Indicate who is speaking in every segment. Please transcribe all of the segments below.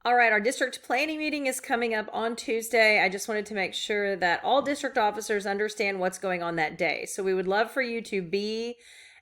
Speaker 1: All right, our district planning meeting is coming up on Tuesday. I just wanted to make sure that all district officers understand what's going on that day. So we would love for you to be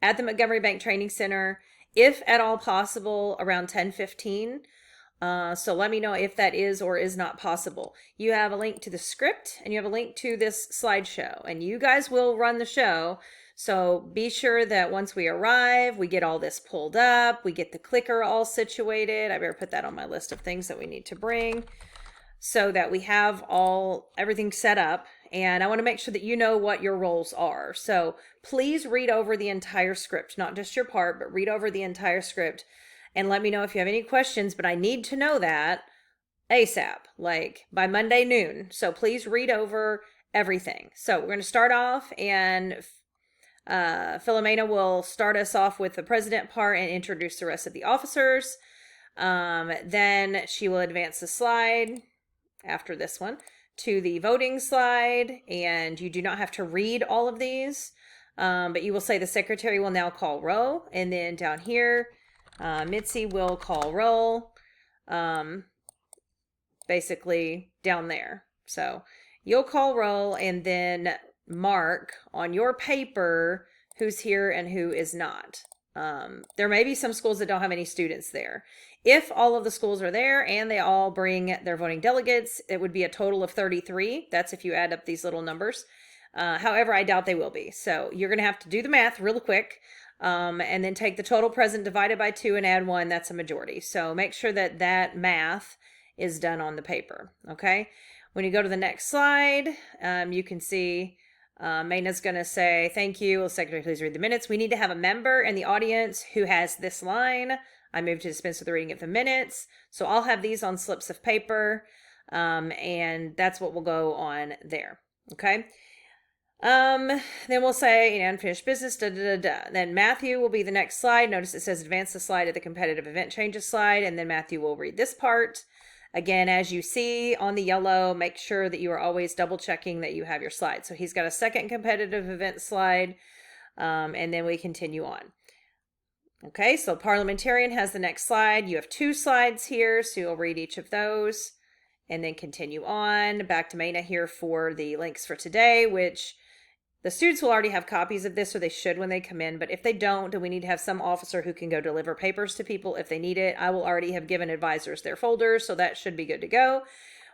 Speaker 1: at the Montgomery Bank Training Center, if at all possible, around 10:15. So let me know if that is or is not possible. You have a link to the script and you have a link to this slideshow, and you guys will run the show. So be sure that once we arrive, we get all this pulled up, we get the clicker all situated. I better put that on my list of things that we need to bring so that we have everything set up. And I want to make sure that you know what your roles are. So please read over the entire script, not just your part, but read over the entire script and let me know if you have any questions. But I need to know that ASAP, like by Monday noon. So please read over everything. So we're going to start off, and Philomena will start us off with the president part and introduce the rest of the officers. Then she will advance the slide after this one to the voting slide, and you do not have to read all of these, but you will say the secretary will now call roll, and then down here, Mitzi will call roll, basically down there. So you'll call roll and then mark on your paper who's here and who is not. There may be some schools that don't have any students there. If all of the schools are there and they all bring their voting delegates, it would be a total of 33. That's if you add up these little numbers. However, I doubt they will be. So you're going to have to do the math real quick, and then take the total present divided by 2 and add 1. That's a majority. So make sure that that math is done on the paper. Okay. When you go to the next slide, you can see Mayna's going to say, thank you. Will the secretary please read the minutes? We need to have a member in the audience who has this line. I move to dispense with the reading of the minutes. So I'll have these on slips of paper, and that's what will go on there. Okay. Then we'll say, unfinished business, da, da, da, da. Then Matthew will be the next slide. Notice it says advance the slide at the competitive event changes slide, and then Matthew will read this part. Again, as you see on the yellow, make sure that you are always double checking that you have your slide. So he's got a second competitive event slide, and then we continue on. Okay, so parliamentarian has the next slide. You have 2 slides here, so you'll read each of those and then continue on. Back to Mayna here for the links for today, which the students will already have copies of this, or they should when they come in. But if they don't, then we need to have some officer who can go deliver papers to people if they need it. I will already have given advisors their folders, so that should be good to go.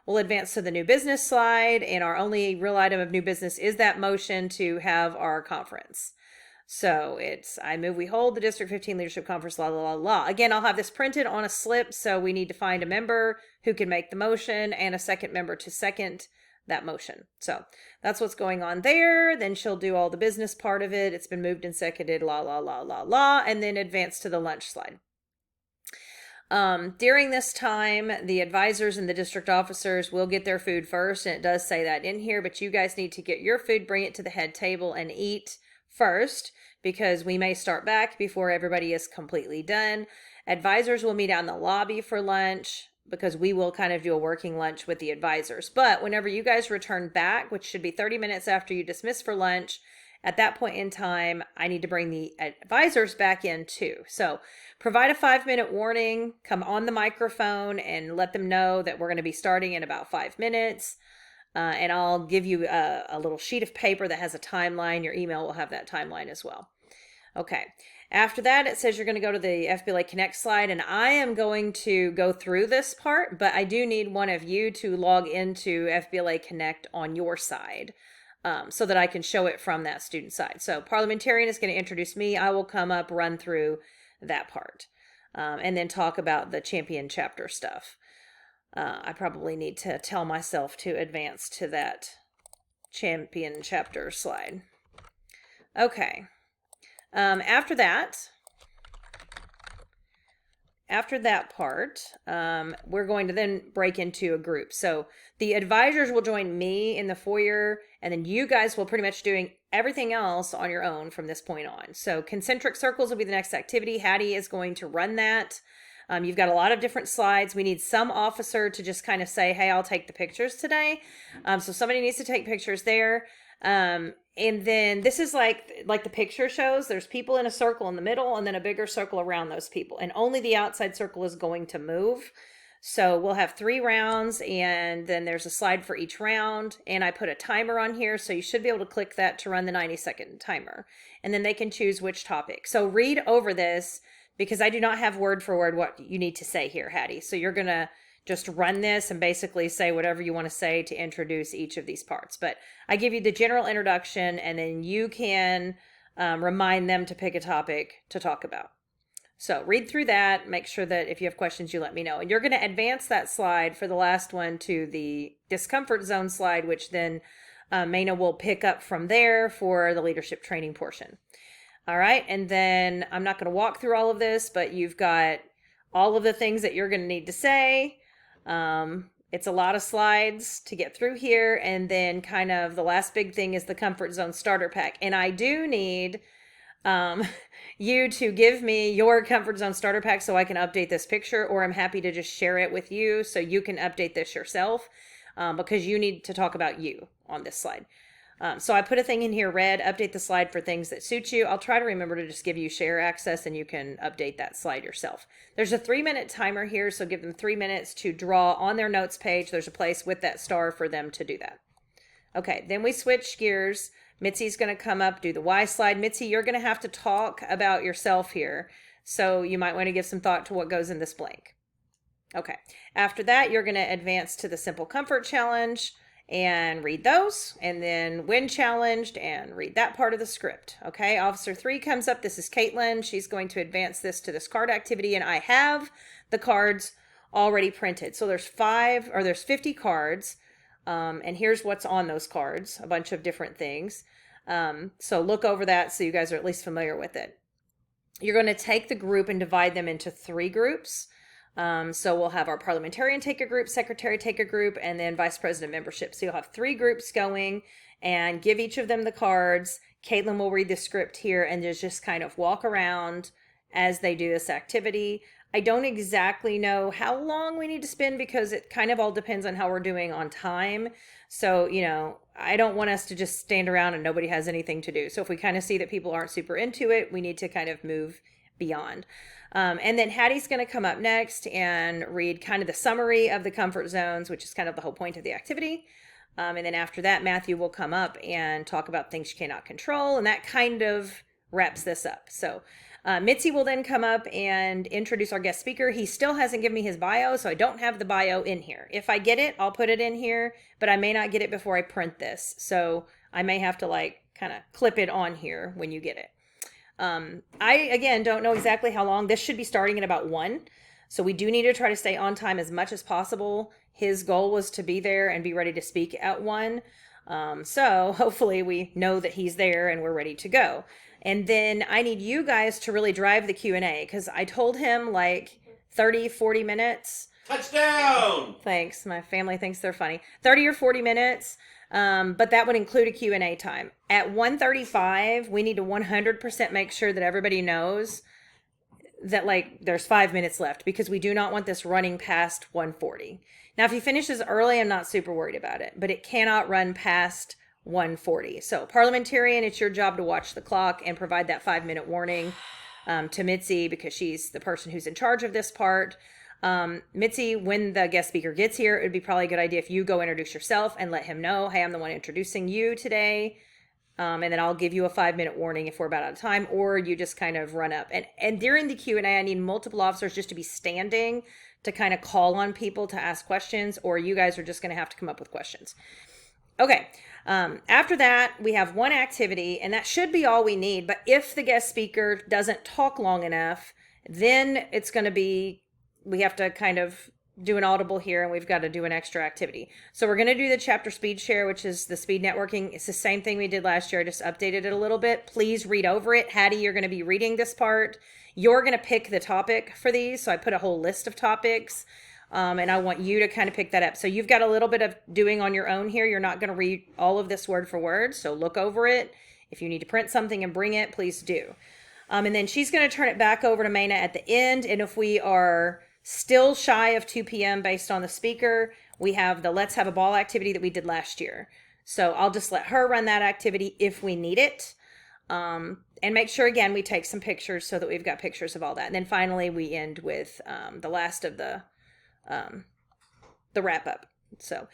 Speaker 1: We'll advance to the new business slide, and our only real item of new business is that motion to have our conference. So it's, I move we hold the District 15 Leadership Conference, la, la, la, la. Again, I'll have this printed on a slip, so we need to find a member who can make the motion and a second member to second that motion. So that's what's going on there. Then she'll do all the business part of it. It's been moved and seconded, la, la, la, la, la, and then advance to the lunch slide. During this time, the advisors and the district officers will get their food first, and it does say that in here, but you guys need to get your food, bring it to the head table, and eat first, because we may start back before everybody is completely done. Advisors will meet out in the lobby for lunch, because we will kind of do a working lunch with the advisors. But whenever you guys return back, which should be 30 minutes after you dismiss for lunch, at that point in time, I need to bring the advisors back in too. So provide a 5-minute warning, come on the microphone and let them know that we're going to be starting in about 5 minutes. And I'll give you a little sheet of paper that has a timeline. Your email will have that timeline as well. Okay. After that, it says you're going to go to the FBLA Connect slide, and I am going to go through this part, but I do need one of you to log into FBLA Connect on your side, so that I can show it from that student side. So parliamentarian is going to introduce me. I will come up, run through that part, and then talk about the champion chapter stuff. I probably need to tell myself to advance to that champion chapter slide. Okay. After that part, we're going to then break into a group. So the advisors will join me in the foyer, and then you guys will pretty much doing everything else on your own from this point on. So concentric circles will be the next activity. Hattie is going to run that. You've got a lot of different slides. We need some officer to just kind of say, hey, I'll take the pictures today. So somebody needs to take pictures there. And then this is like the picture shows. There's people in a circle in the middle and then a bigger circle around those people. And only the outside circle is going to move. So we'll have 3 rounds, and then there's a slide for each round. And I put a timer on here, so you should be able to click that to run the 90-second timer. And then they can choose which topic. So read over this, because I do not have word for word what you need to say here, Hattie. So you're going to just run this and basically say whatever you want to say to introduce each of these parts. But I give you the general introduction, and then you can remind them to pick a topic to talk about. So read through that, make sure that if you have questions, you let me know. And you're going to advance that slide for the last one to the discomfort zone slide, which then Maina will pick up from there for the leadership training portion. All right, and then I'm not going to walk through all of this, but you've got all of the things that you're going to need to say. It's a lot of slides to get through here, and then kind of the last big thing is the comfort zone starter pack. And I do need you to give me your comfort zone starter pack so I can update this picture, or I'm happy to just share it with you so you can update this yourself, because you need to talk about you on this slide. So I put a thing in here, red, update the slide for things that suit you. I'll try to remember to just give you share access and you can update that slide yourself. There's a 3-minute timer here, so give them 3 minutes to draw on their notes page. There's a place with that star for them to do that. Okay, then we switch gears. Mitzi's going to come up, do the Y slide. Mitzi, you're going to have to talk about yourself here, so you might want to give some thought to what goes in this blank. Okay, after that, you're going to advance to the simple comfort challenge and read those, and then when challenged and read that part of the script. Okay, Officer 3 comes up. This is Caitlin. She's going to advance this to this card activity, and I have the cards already printed. So there's 50 cards, and here's what's on those cards, a bunch of different things. So look over that so you guys are at least familiar with it. You're going to take the group and divide them into 3 groups. So we'll have our parliamentarian take a group, secretary take a group, and then vice president membership. So you'll have 3 groups going, and give each of them the cards. Caitlin will read the script here and just kind of walk around as they do this activity. I don't exactly know how long we need to spend because it kind of all depends on how we're doing on time. So, I don't want us to just stand around and nobody has anything to do. So if we kind of see that people aren't super into it, we need to kind of move beyond. And then Hattie's going to come up next and read kind of the summary of the comfort zones, which is kind of the whole point of the activity. And then after that, Matthew will come up and talk about things you cannot control. And that kind of wraps this up. So Mitzi will then come up and introduce our guest speaker. He still hasn't given me his bio, so I don't have the bio in here. If I get it, I'll put it in here, but I may not get it before I print this. So I may have to kind of clip it on here when you get it. I, again, don't know exactly how long. This should be starting at about 1. So we do need to try to stay on time as much as possible. His goal was to be there and be ready to speak at 1. So hopefully we know that he's there and we're ready to go. And then I need you guys to really drive the Q&A, because I told him 30, 40 minutes.
Speaker 2: Touchdown!
Speaker 1: Thanks. My family thinks they're funny. 30 or 40 minutes. But that would include a Q&A time. At 1:35, we need to 100% make sure that everybody knows that there's 5 minutes left, because we do not want this running past 1:40. Now, if he finishes early, I'm not super worried about it, but it cannot run past 1:40. So parliamentarian, it's your job to watch the clock and provide that 5-minute warning to Mitzi, because she's the person who's in charge of this part. Mitzi, when the guest speaker gets here, it would be probably a good idea if you go introduce yourself and let him know, hey, I'm the one introducing you today. And then I'll give you a 5-minute warning if we're about out of time, or you just kind of run up. And during the Q&A, I need multiple officers just to be standing to kind of call on people to ask questions, or you guys are just going to have to come up with questions. Okay. After that, we have 1 activity, and that should be all we need. But if the guest speaker doesn't talk long enough, then it's going to be, we have to kind of do an audible here, and we've got to do an extra activity. So we're going to do the chapter speed share, which is the speed networking. It's the same thing we did last year. I just updated it a little bit. Please read over it. Hattie, you're going to be reading this part. You're going to pick the topic for these. So I put a whole list of topics, and I want you to kind of pick that up. So you've got a little bit of doing on your own here. You're not going to read all of this word for word. So look over it. If you need to print something and bring it, please do. And then she's going to turn it back over to Maina at the end. And if we are still shy of 2 p.m. based on the speaker, we have the Let's Have a Ball activity that we did last year. So I'll just let her run that activity if we need it. And make sure, again, we take some pictures so that we've got pictures of all that. And then finally, we end with the last of the the wrap up. So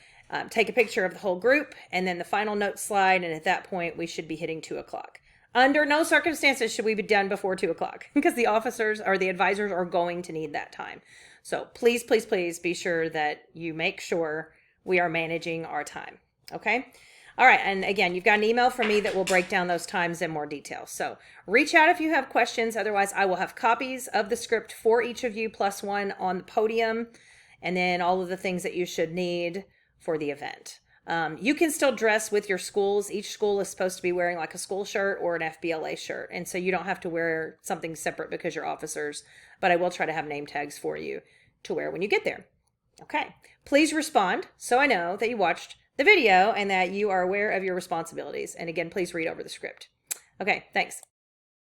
Speaker 1: take a picture of the whole group and then the final note slide. And at that point, we should be hitting 2 o'clock. Under no circumstances should we be done before 2 o'clock because the officers or the advisors are going to need that time. So please, please, please be sure that you make sure we are managing our time. Okay. All right. And again, you've got an email from me that will break down those times in more detail. So reach out if you have questions. Otherwise, I will have copies of the script for each of you plus one on the podium, and then all of the things that you should need for the event. You can still dress with your schools. Each school is supposed to be wearing like a school shirt or an FBLA shirt. And so you don't have to wear something separate because you're officers, but I will try to have name tags for you to wear when you get there. Okay. Please respond so I know that you watched the video and that you are aware of your responsibilities. And again, please read over the script. Okay, thanks.